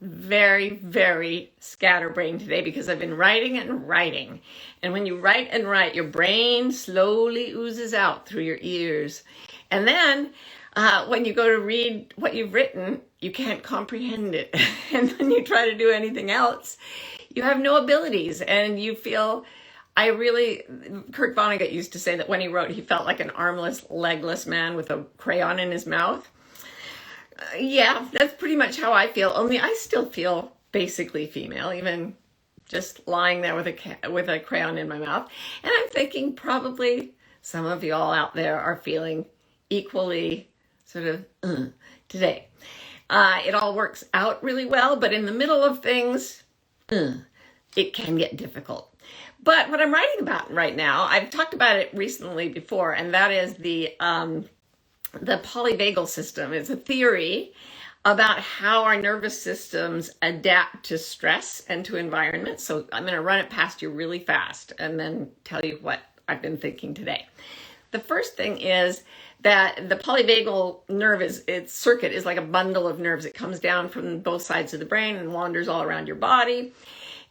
very, very scatterbrained today because I've been writing and writing. And when you write and write, your brain slowly oozes out through your ears. And then when you go to read what you've written, you can't comprehend it. And when you try to do anything else, you have no abilities and you feel, Kurt Vonnegut used to say that when he wrote, he felt like an armless, legless man with a crayon in his mouth. Yeah, that's pretty much how I feel, only I still feel basically female, even just lying there with a crayon in my mouth. And I'm thinking probably some of y'all out there are feeling equally sort of today. It all works out really well, but in the middle of things, it can get difficult. But what I'm writing about right now, I've talked about it recently before, and that is the polyvagal system. Is a theory about how our nervous systems adapt to stress and to environment. So I'm going to run it past you really fast and then tell you what I've been thinking today. The first thing is that the polyvagal nerve its circuit is like a bundle of nerves. It comes down from both sides of the brain and wanders all around your body.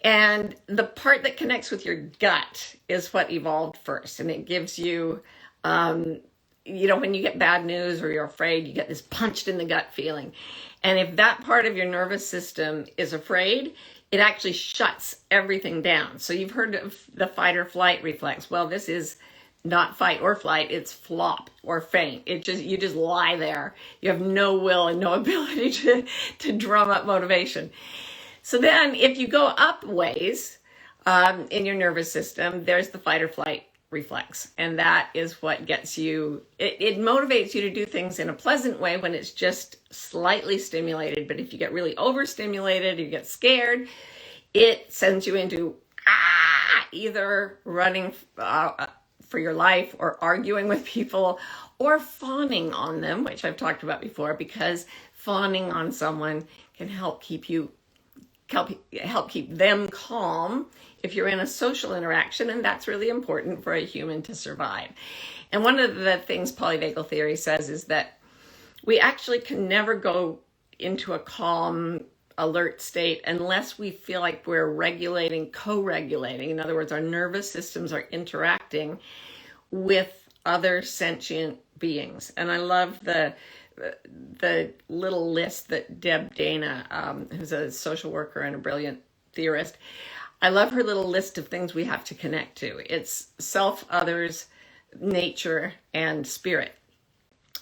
And the part that connects with your gut is what evolved first. And it gives you, when you get bad news or you're afraid, you get this punched in the gut feeling. And if that part of your nervous system is afraid, it actually shuts everything down. So you've heard of the fight or flight reflex. Well, this is not fight or flight, it's flop or faint. You just lie there. You have no will and no ability to drum up motivation. So then if you go up ways in your nervous system, there's the fight or flight reflex. And that is what gets you, it motivates you to do things in a pleasant way when it's just slightly stimulated. But if you get really overstimulated, you get scared, it sends you into either running for your life or arguing with people or fawning on them, which I've talked about before, because fawning on someone can help keep them calm if you're in a social interaction, and that's really important for a human to survive. And one of the things polyvagal theory says is that we actually can never go into a calm, alert state unless we feel like we're regulating, co-regulating. In other words, our nervous systems are interacting with other sentient beings. And I love the little list that Deb Dana, who's a social worker and a brilliant theorist, I love her little list of things we have to connect to. It's self, others, nature, and spirit.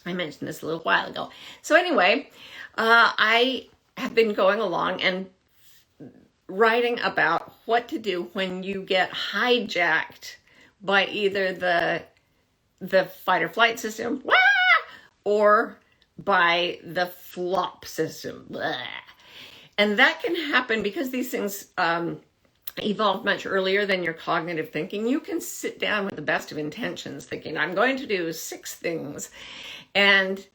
I mentioned this a little while ago. So anyway, I have been going along and writing about what to do when you get hijacked by either the fight or flight system, or by the flop system. Blah. And that can happen because these things evolved much earlier than your cognitive thinking. You can sit down with the best of intentions thinking, I'm going to do 6 things. And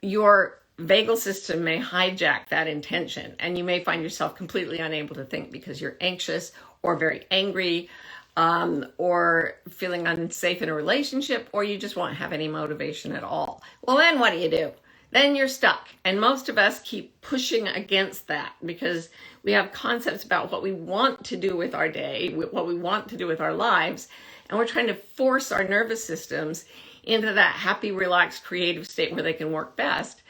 your vagal system may hijack that intention. And you may find yourself completely unable to think because you're anxious or very angry, or feeling unsafe in a relationship, or you just won't have any motivation at all. Well, then what do? Then you're stuck. And most of us keep pushing against that because we have concepts about what we want to do with our day, what we want to do with our lives, and we're trying to force our nervous systems into that happy, relaxed, creative state where they can work best.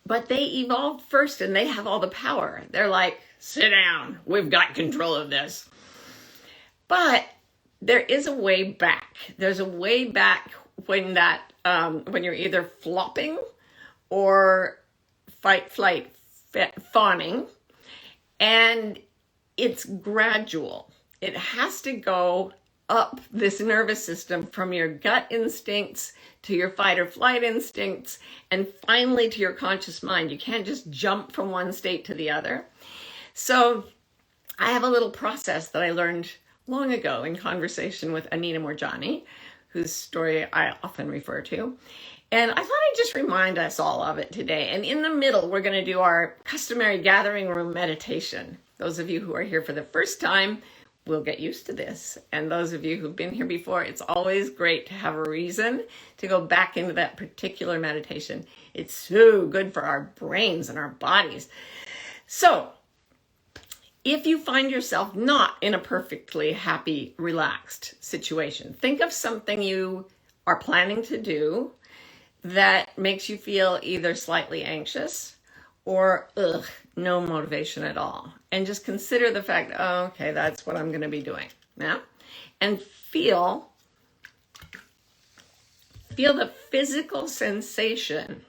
But they evolved first and they have all the power. They're like, sit down, we've got control of this. But there is a way back. There's a way back when when you're either flopping or fight, flight, fawning, and it's gradual. It has to go up this nervous system from your gut instincts to your fight or flight instincts, and finally to your conscious mind. You can't just jump from one state to the other. So I have a little process that I learned long ago in conversation with Anita Morjani, whose story I often refer to. And I thought I'd just remind us all of it today. And in the middle, we're going to do our customary gathering room meditation. Those of you who are here for the first time will get used to this. And those of you who've been here before, it's always great to have a reason to go back into that particular meditation. It's so good for our brains and our bodies. So if you find yourself not in a perfectly happy, relaxed situation, think of something you are planning to do that makes you feel either slightly anxious or no motivation at all. And just consider the fact, oh, okay, that's what I'm going to be doing. Yeah? And feel the physical sensation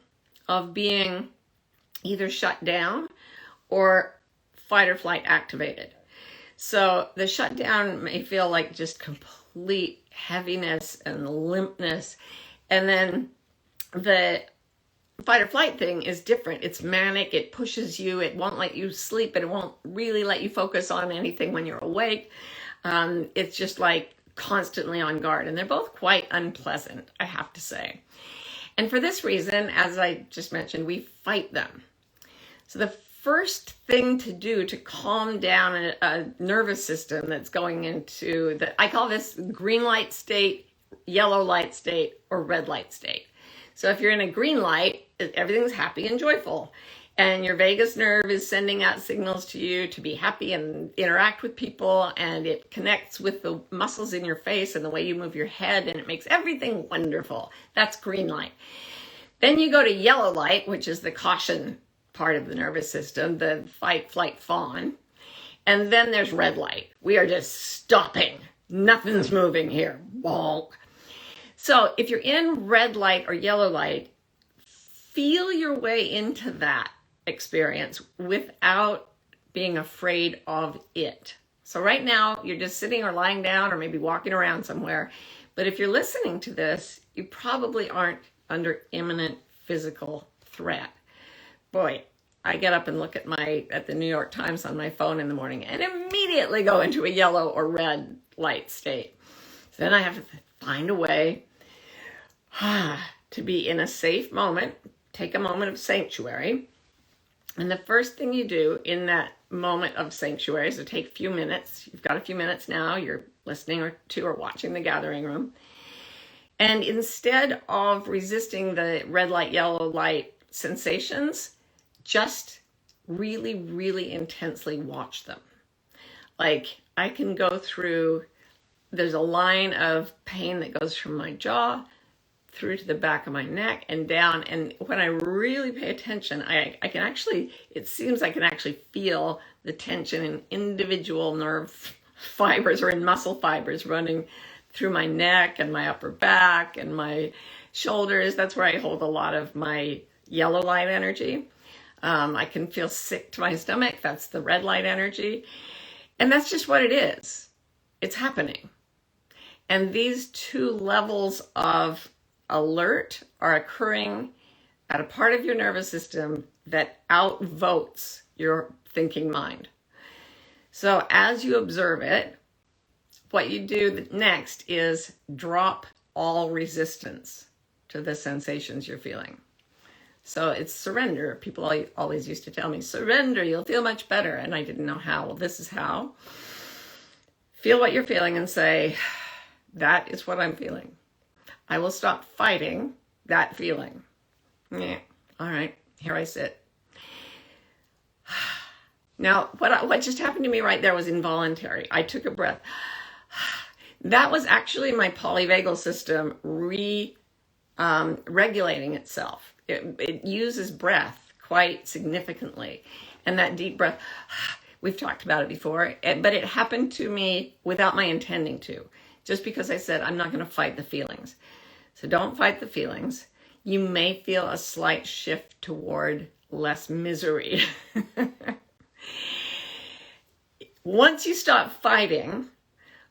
of being either shut down or fight or flight activated. So the shutdown may feel like just complete heaviness and limpness. And then the fight or flight thing is different. It's manic. It pushes you. It won't let you sleep, but it won't really let you focus on anything when you're awake. It's just like constantly on guard. And they're both quite unpleasant, I have to say. And for this reason, as I just mentioned, we fight them. So the first thing to do to calm down a nervous system that's going into I call this green light state, yellow light state, or red light state. So if you're in a green light, everything's happy and joyful. And your vagus nerve is sending out signals to you to be happy and interact with people. And it connects with the muscles in your face and the way you move your head. And it makes everything wonderful. That's green light. Then you go to yellow light, which is the caution part of the nervous system, the fight, flight, fawn. And then there's red light. We are just stopping. Nothing's moving here. Bonk. So if you're in red light or yellow light, feel your way into that experience without being afraid of it. So right now you're just sitting or lying down or maybe walking around somewhere. But if you're listening to this, you probably aren't under imminent physical threat. Boy, I get up and look at the New York Times on my phone in the morning and immediately go into a yellow or red light state. So then I have to find a way to be in a safe moment, take a moment of sanctuary. And the first thing you do in that moment of sanctuary is to take a few minutes. You've got a few minutes now. You're listening to or watching The Gathering Room. And instead of resisting the red light, yellow light sensations, just really, really intensely watch them. Like I can go through, there's a line of pain that goes from my jaw through to the back of my neck and down. And when I really pay attention, I can actually, it seems I can actually feel the tension in individual nerve fibers or in muscle fibers running through my neck and my upper back and my shoulders. That's where I hold a lot of my yellow light energy. I can feel sick to my stomach. That's the red light energy. And that's just what it is. It's happening. And these two levels of alert are occurring at a part of your nervous system that outvotes your thinking mind. So as you observe it, what you do next is drop all resistance to the sensations you're feeling. So it's surrender. People always used to tell me, surrender, you'll feel much better. And I didn't know how. Well, this is how. Feel what you're feeling and say, that is what I'm feeling. I will stop fighting that feeling. Yeah. All right, here I sit. Now, what just happened to me right there was involuntary. I took a breath. That was actually my polyvagal system regulating itself. It uses breath quite significantly. And that deep breath, we've talked about it before, but it happened to me without my intending to, just because I said, I'm not going to fight the feelings. So don't fight the feelings. You may feel a slight shift toward less misery. Once you stop fighting,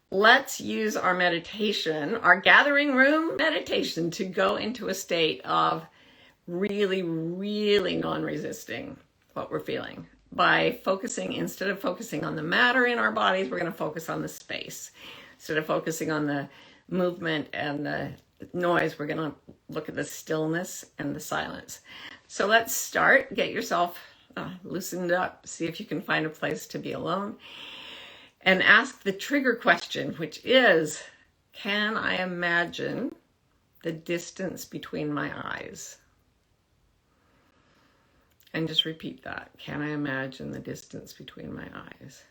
let's use our meditation, our gathering room meditation, to go into a state of really, really non-resisting what we're feeling. By focusing, instead of focusing on the matter in our bodies, we're going to focus on the space. Instead of focusing on the movement and the noise, we're going to look at the stillness and the silence. So let's start. Get yourself loosened up. See if you can find a place to be alone. And ask the trigger question, which is, can I imagine the distance between my eyes? And just repeat that. Can I imagine the distance between my eyes?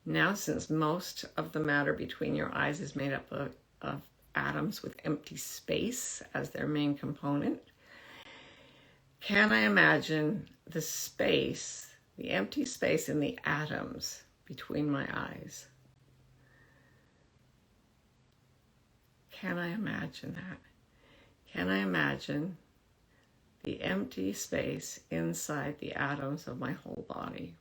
Now, since most of the matter between your eyes is made up of atoms with empty space as their main component, can I imagine the space, the empty space in the atoms between my eyes? Can I imagine that? Can I imagine the empty space inside the atoms of my whole body?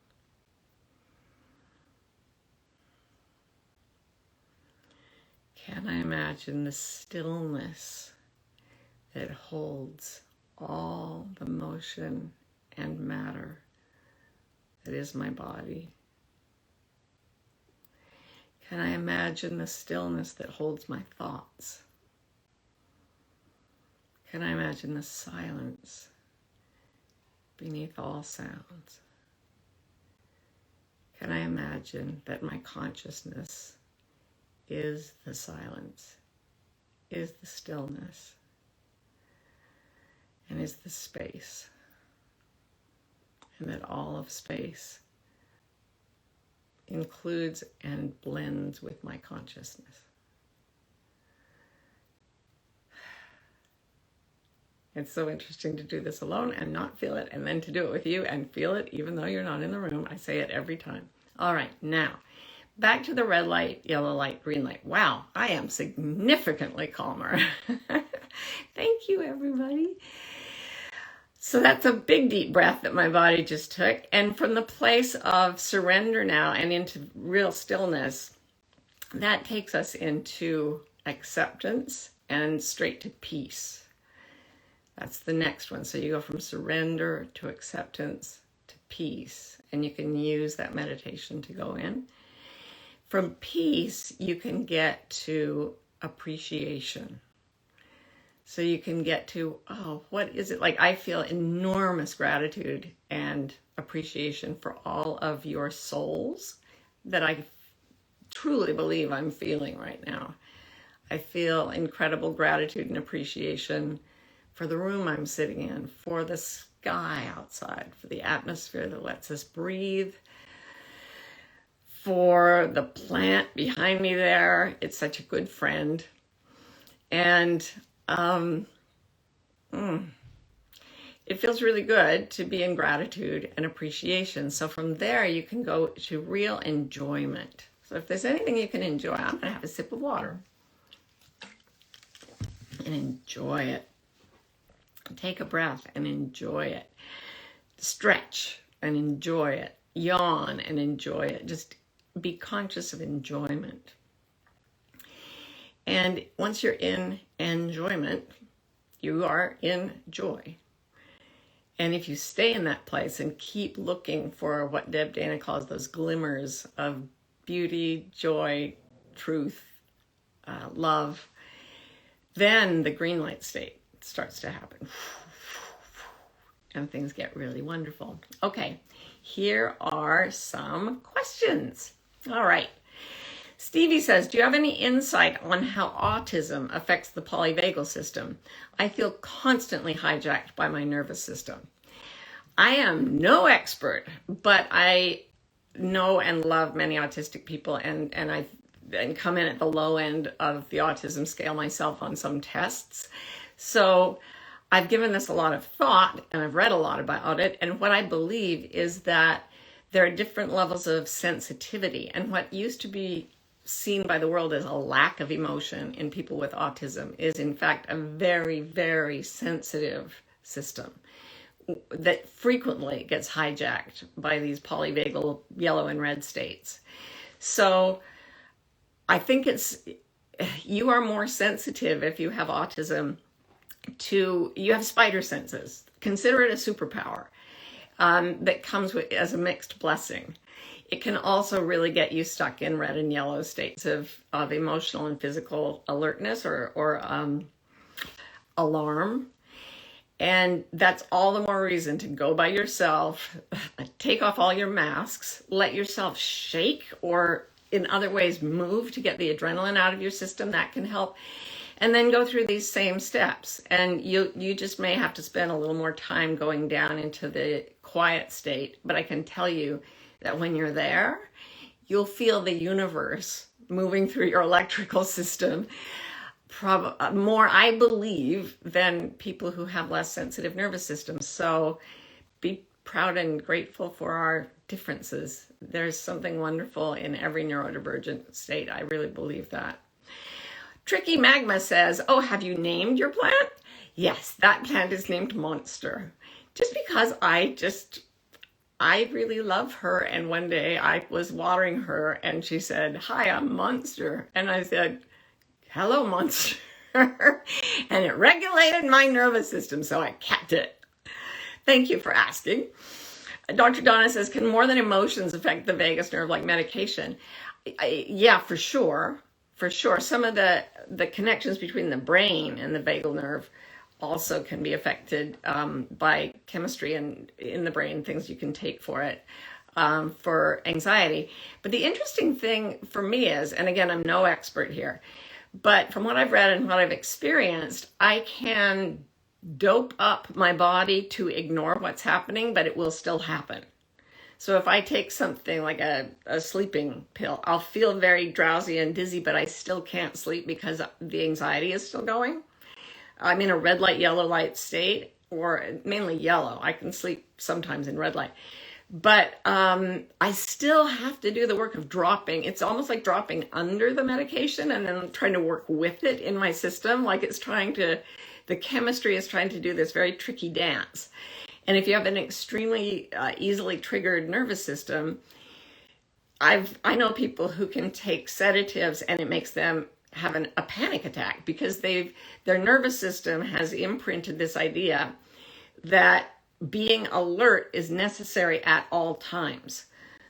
Can I imagine the stillness that holds all the motion and matter that is my body? Can I imagine the stillness that holds my thoughts? Can I imagine the silence beneath all sounds? Can I imagine that my consciousness is the silence, is the stillness, and is the space, and that all of space includes and blends with my consciousness? It's so interesting to do this alone and not feel it, and then to do it with you and feel it even though you're not in the room. I say it every time. All right, now, back to the red light, yellow light, green light. Wow, I am significantly calmer. Thank you, everybody. So that's a big deep breath that my body just took. And from the place of surrender now and into real stillness, that takes us into acceptance and straight to peace. That's the next one. So you go from surrender to acceptance to peace. And you can use that meditation to go in. From peace, you can get to appreciation. So you can get to, oh, what is it like? I feel enormous gratitude and appreciation for all of your souls that I truly believe I'm feeling right now. I feel incredible gratitude and appreciation for the room I'm sitting in, for the sky outside, for the atmosphere that lets us breathe, for the plant behind me there. It's such a good friend. And it feels really good to be in gratitude and appreciation. So from there, you can go to real enjoyment. So if there's anything you can enjoy, I'm going to have a sip of water and enjoy it. Take a breath and enjoy it. Stretch and enjoy it. Yawn and enjoy it. Just be conscious of enjoyment. And once you're in enjoyment, you are in joy. And if you stay in that place and keep looking for what Deb Dana calls those glimmers of beauty, joy, truth, love, then the green light state starts to happen. And things get really wonderful. Okay, here are some questions. All right. Stevie says, do you have any insight on how autism affects the polyvagal system? I feel constantly hijacked by my nervous system. I am no expert, but I know and love many autistic people, and I come in at the low end of the autism scale myself on some tests. So I've given this a lot of thought, and I've read a lot about it, and what I believe is that there are different levels of sensitivity, and what used to be seen by the world as a lack of emotion in people with autism is in fact a very, very sensitive system that frequently gets hijacked by these polyvagal yellow and red states. So I think you are more sensitive if you have autism you have spider senses. Consider it a superpower that comes as a mixed blessing. It can also really get you stuck in red and yellow states of emotional and physical alertness or alarm. And that's all the more reason to go by yourself, take off all your masks, let yourself shake or in other ways move to get the adrenaline out of your system. That can help. And then go through these same steps. And you just may have to spend a little more time going down into the quiet state. But I can tell you that when you're there, you'll feel the universe moving through your electrical system more, I believe, than people who have less sensitive nervous systems. So be proud and grateful for our differences. There's something wonderful in every neurodivergent state. I really believe that. Tricky Magma says, oh, have you named your plant? Yes, that plant is named Monster. Just because I really love her. And one day I was watering her and she said, hi, I'm Monster. And I said, hello, Monster. And it regulated my nervous system, so I kept it. Thank you for asking. Dr. Donna says, can more than emotions affect the vagus nerve like medication? Yeah, for sure. For sure. Some of the connections between the brain and the vagal nerve also can be affected by chemistry and in the brain, things you can take for it, for anxiety. But the interesting thing for me is, and again, I'm no expert here, but from what I've read and what I've experienced, I can dope up my body to ignore what's happening, but it will still happen. So if I take something like a sleeping pill, I'll feel very drowsy and dizzy, but I still can't sleep because the anxiety is still going. I'm in a red light, yellow light state, or mainly yellow. I can sleep sometimes in red light. But I still have to do the work of dropping. It's almost like dropping under the medication and then trying to work with it in my system. Like the chemistry is trying to do this very tricky dance. And if you have an extremely easily triggered nervous system, I know people who can take sedatives and it makes them have a panic attack because their nervous system has imprinted this idea that being alert is necessary at all times.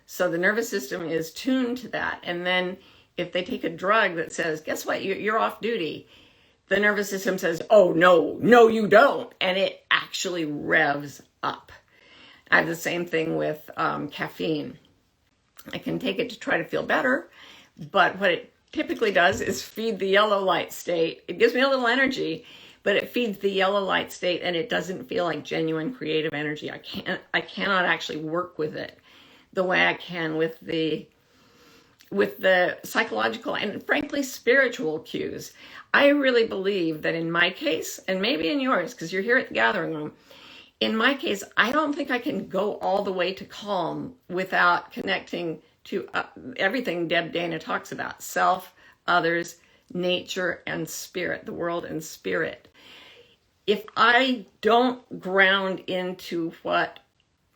So the nervous system is tuned to that. And then if they take a drug that says, guess what, you're off duty, the nervous system says, oh, no, you don't. And it actually revs up. I have the same thing with caffeine. I can take it to try to feel better, but what it typically does is feed the yellow light state. It gives me a little energy, but it feeds the yellow light state and it doesn't feel like genuine creative energy. I cannot actually work with it the way I can with the psychological and frankly spiritual cues. I really believe that in my case, and maybe in yours, because you're here at the gathering room, in my case, I don't think I can go all the way to calm without connecting to everything Deb Dana talks about: self, others, nature, and spirit, the world and spirit. If I don't ground into what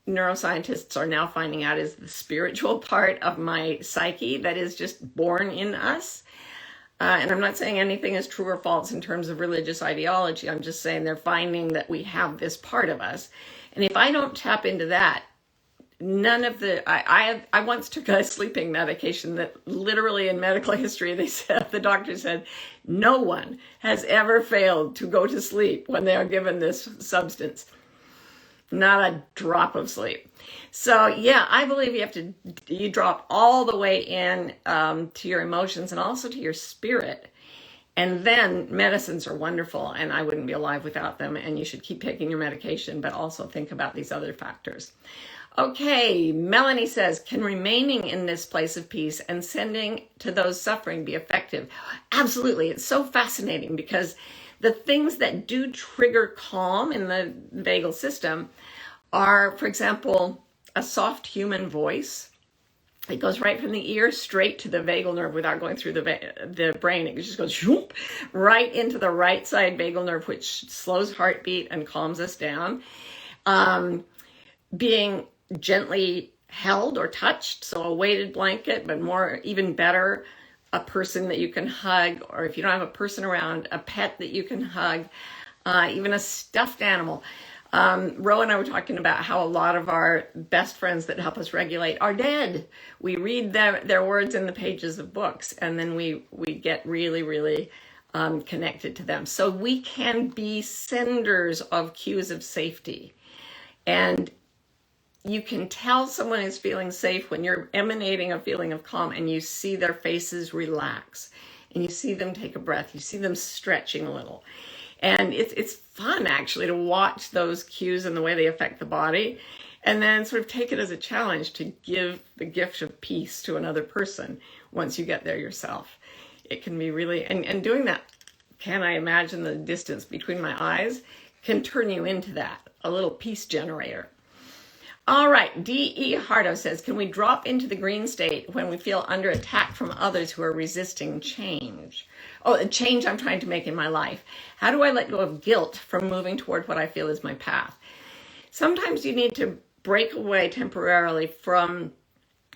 neuroscientists are now finding out is the spiritual part of my psyche that is just born in us, and I'm not saying anything is true or false in terms of religious ideology, I'm just saying they're finding that we have this part of us. And if I don't tap into that, none of the, I once took a sleeping medication that literally in medical history, the doctor said, no one has ever failed to go to sleep when they are given this substance. Not a drop of sleep. So yeah, I believe you drop all the way in to your emotions and also to your spirit. And then medicines are wonderful and I wouldn't be alive without them. And you should keep taking your medication, but also think about these other factors. Okay, Melanie says, can remaining in this place of peace and sending to those suffering be effective? Absolutely. It's so fascinating because the things that do trigger calm in the vagal system are, for example, a soft human voice. It goes right from the ear straight to the vagal nerve without going through the brain. It just goes whoop, right into the right side vagal nerve, which slows heartbeat and calms us down. Being gently held or touched, so a weighted blanket, but even better, a person that you can hug, or if you don't have a person around, a pet that you can hug, even a stuffed animal. Ro and I were talking about how a lot of our best friends that help us regulate are dead. We read their words in the pages of books, and then we get really, really connected to them. So we can be senders of cues of safety. And you can tell someone is feeling safe when you're emanating a feeling of calm and you see their faces relax and you see them take a breath, you see them stretching a little. And it's fun actually to watch those cues and the way they affect the body. And then sort of take it as a challenge to give the gift of peace to another person once you get there yourself. It can be really, and doing that, can I imagine the distance between my eyes, can turn you into that, a little peace generator. All right, D.E. Hardo says, can we drop into the green state when we feel under attack from others who are resisting change? Oh, a change I'm trying to make in my life. How do I let go of guilt from moving toward what I feel is my path? Sometimes you need to break away temporarily from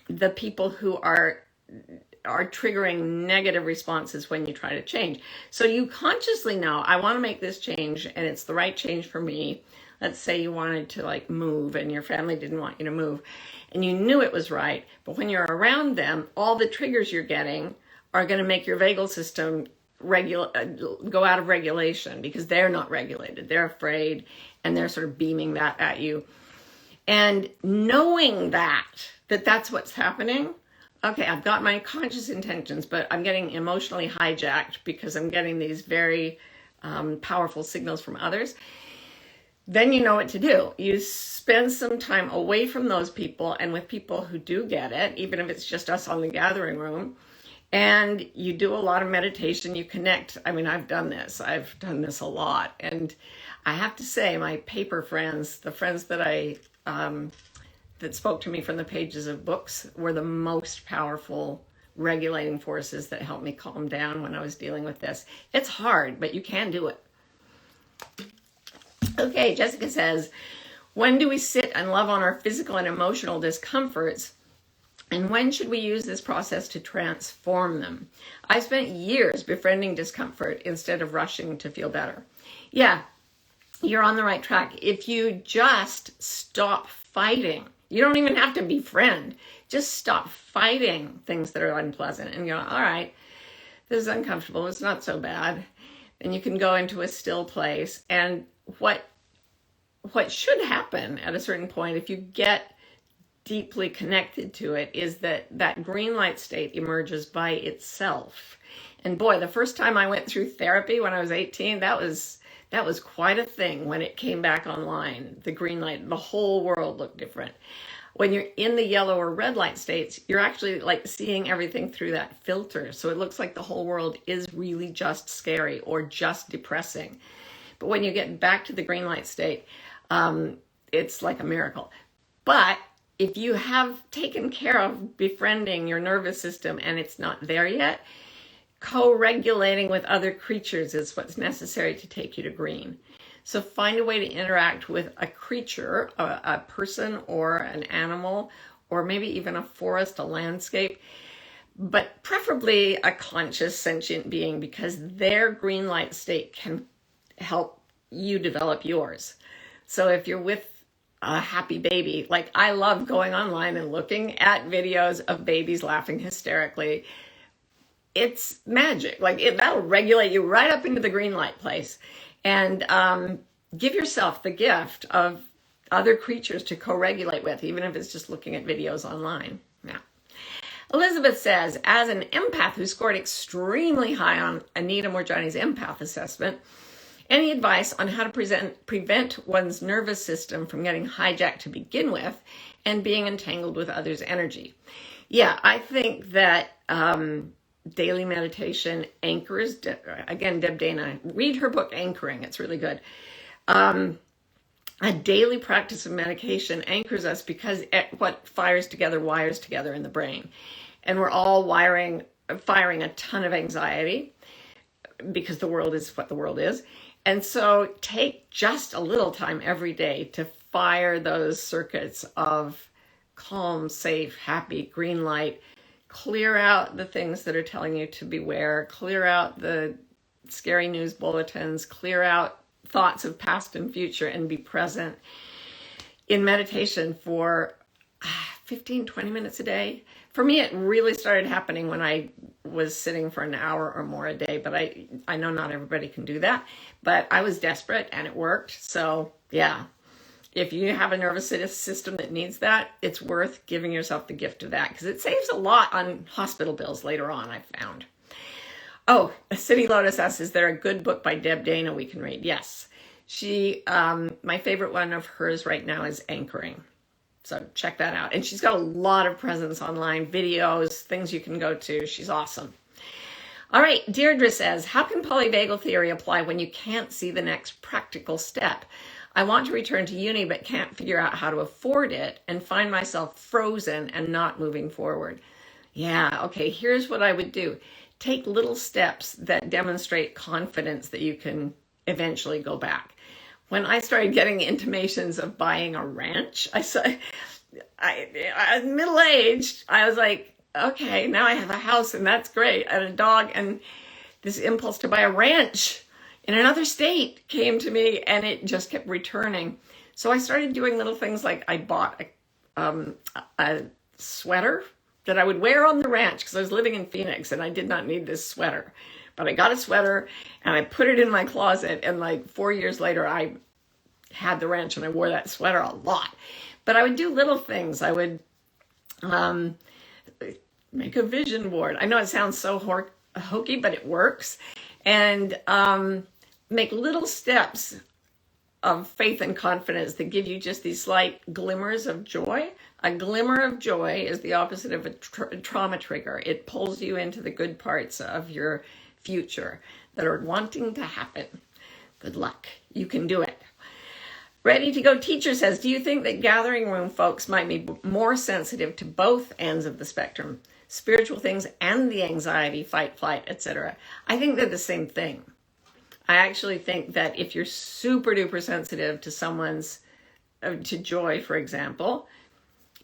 the people who are triggering negative responses when you try to change. So you consciously know, I want to make this change and it's the right change for me. Let's say you wanted to like move and your family didn't want you to move and you knew it was right, but when you're around them, all the triggers you're getting are going to make your vagal system go out of regulation because they're not regulated. They're afraid and they're sort of beaming that at you. And knowing that's what's happening, okay, I've got my conscious intentions, but I'm getting emotionally hijacked because I'm getting these very powerful signals from others. Then you know what to do. You spend some time away from those people and with people who do get it, even if it's just us on the gathering room. And you do a lot of meditation. You connect. I mean, I've done this a lot. And I have to say, my paper friends, the friends that that spoke to me from the pages of books, were the most powerful regulating forces that helped me calm down when I was dealing with this. It's hard, but you can do it. Okay, Jessica says, when do we sit and love on our physical and emotional discomforts? And when should we use this process to transform them? I spent years befriending discomfort instead of rushing to feel better. Yeah, you're on the right track. If you just stop fighting, you don't even have to befriend. Just stop fighting things that are unpleasant and go, all right, this is uncomfortable. It's not so bad. And you can go into a still place. And what should happen at a certain point, if you get deeply connected to it, is that green light state emerges by itself. And boy, the first time I went through therapy when I was 18, that was quite a thing when it came back online. The green light, the whole world looked different. When you're in the yellow or red light states, you're actually like seeing everything through that filter. So it looks like the whole world is really just scary or just depressing. But when you get back to the green light state, it's like a miracle. But if you have taken care of befriending your nervous system and it's not there yet, co-regulating with other creatures is what's necessary to take you to green. So find a way to interact with a creature, a person or an animal, or maybe even a forest, a landscape, but preferably a conscious sentient being, because their green light state can help you develop yours. So if you're with a happy baby, like I love going online and looking at videos of babies laughing hysterically. It's magic. Like that'll regulate you right up into the green light place. And give yourself the gift of other creatures to co-regulate with, even if it's just looking at videos online. Yeah. Elizabeth says, as an empath who scored extremely high on Anita Morjani's empath assessment, any advice on how to prevent one's nervous system from getting hijacked to begin with and being entangled with others' energy? Yeah, I think that daily meditation anchors. Again, Deb Dana, read her book, Anchoring. It's really good. A daily practice of meditation anchors us because what fires together wires together in the brain. And we're all firing a ton of anxiety because the world is what the world is. And so take just a little time every day to fire those circuits of calm, safe, happy, green light. Clear out the things that are telling you to beware. Clear out the scary news bulletins. Clear out thoughts of past and future, and be present in meditation for 15, 20 minutes a day. For me, it really started happening when I was sitting for an hour or more a day, but I know not everybody can do that, but I was desperate and it worked. So yeah, if you have a nervous system that needs that, it's worth giving yourself the gift of that, because it saves a lot on hospital bills later on, I've found. Oh, City Lotus asks, is there a good book by Deb Dana we can read? Yes. My favorite one of hers right now is Anchoring. So check that out. And she's got a lot of presence online, videos, things you can go to. She's awesome. All right, Deirdre says, how can polyvagal theory apply when you can't see the next practical step? I want to return to uni, but can't figure out how to afford it and find myself frozen and not moving forward. Yeah, okay, here's what I would do. Take little steps that demonstrate confidence that you can eventually go back. When I started getting intimations of buying a ranch, I was middle-aged. I was like, okay, now I have a house and that's great, and a dog, and this impulse to buy a ranch in another state came to me, and it just kept returning. So I started doing little things like I bought a sweater that I would wear on the ranch because I was living in Phoenix and I did not need this sweater. But I got a sweater and I put it in my closet, and like 4 years later, I had the ranch and I wore that sweater a lot. But I would do little things. I would make a vision board. I know it sounds so hokey, but it works. And make little steps of faith and confidence that give you just these slight glimmers of joy. A glimmer of joy is the opposite of a trauma trigger. It pulls you into the good parts of your future that are wanting to happen. Good luck. You can do it. Ready to Go Teacher says, do you think that gathering room folks might be more sensitive to both ends of the spectrum, spiritual things and the anxiety, fight, flight, etc.? I think they're the same thing. I actually think that if you're super duper sensitive to someone's, to joy, for example,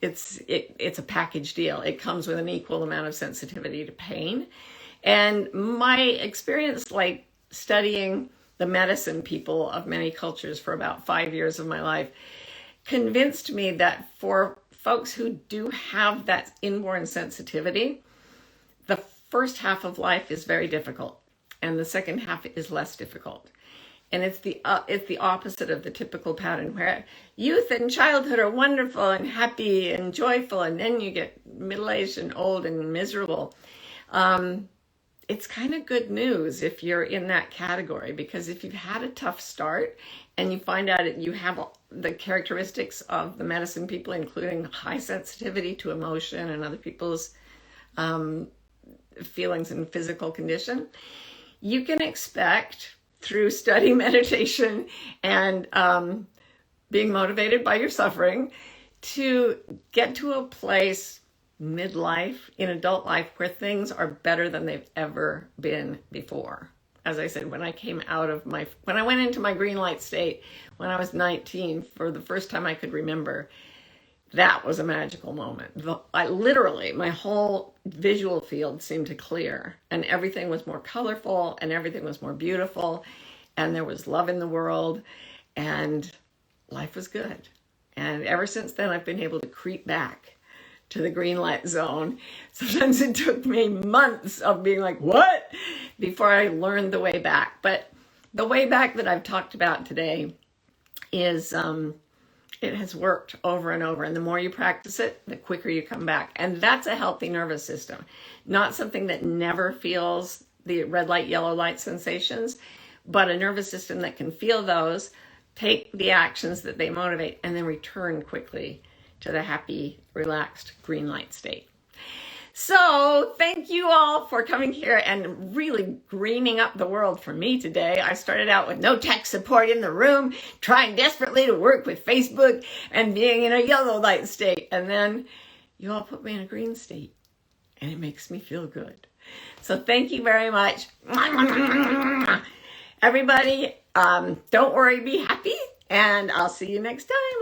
it's a package deal. It comes with an equal amount of sensitivity to pain. And my experience, like studying the medicine people of many cultures for about 5 years of my life, convinced me that for folks who do have that inborn sensitivity, the first half of life is very difficult, and the second half is less difficult. And it's the opposite of the typical pattern where youth and childhood are wonderful and happy and joyful, and then you get middle-aged and old and miserable. It's kind of good news if you're in that category, because if you've had a tough start and you find out that you have the characteristics of the medicine people, including high sensitivity to emotion and other people's feelings and physical condition, you can expect through study, meditation, and being motivated by your suffering to get to a place midlife in adult life where things are better than they've ever been before. As I said, when I went into my green light state when I was 19 for the first time I could remember, that was a magical moment. My whole visual field seemed to clear, and everything was more colorful and everything was more beautiful, and there was love in the world, and life was good. And ever since then, I've been able to creep back to the green light zone. Sometimes it took me months of being like, what? Before I learned the way back. But the way back that I've talked about today is, it has worked over and over. And the more you practice it, the quicker you come back. And that's a healthy nervous system, not something that never feels the red light, yellow light sensations, but a nervous system that can feel those, take the actions that they motivate, and then return quickly to the happy, relaxed green light state. So thank you all for coming here and really greening up the world for me today. I started out with no tech support in the room, trying desperately to work with Facebook and being in a yellow light state. And then you all put me in a green state, and it makes me feel good. So thank you very much. Everybody, don't worry, be happy, and I'll see you next time.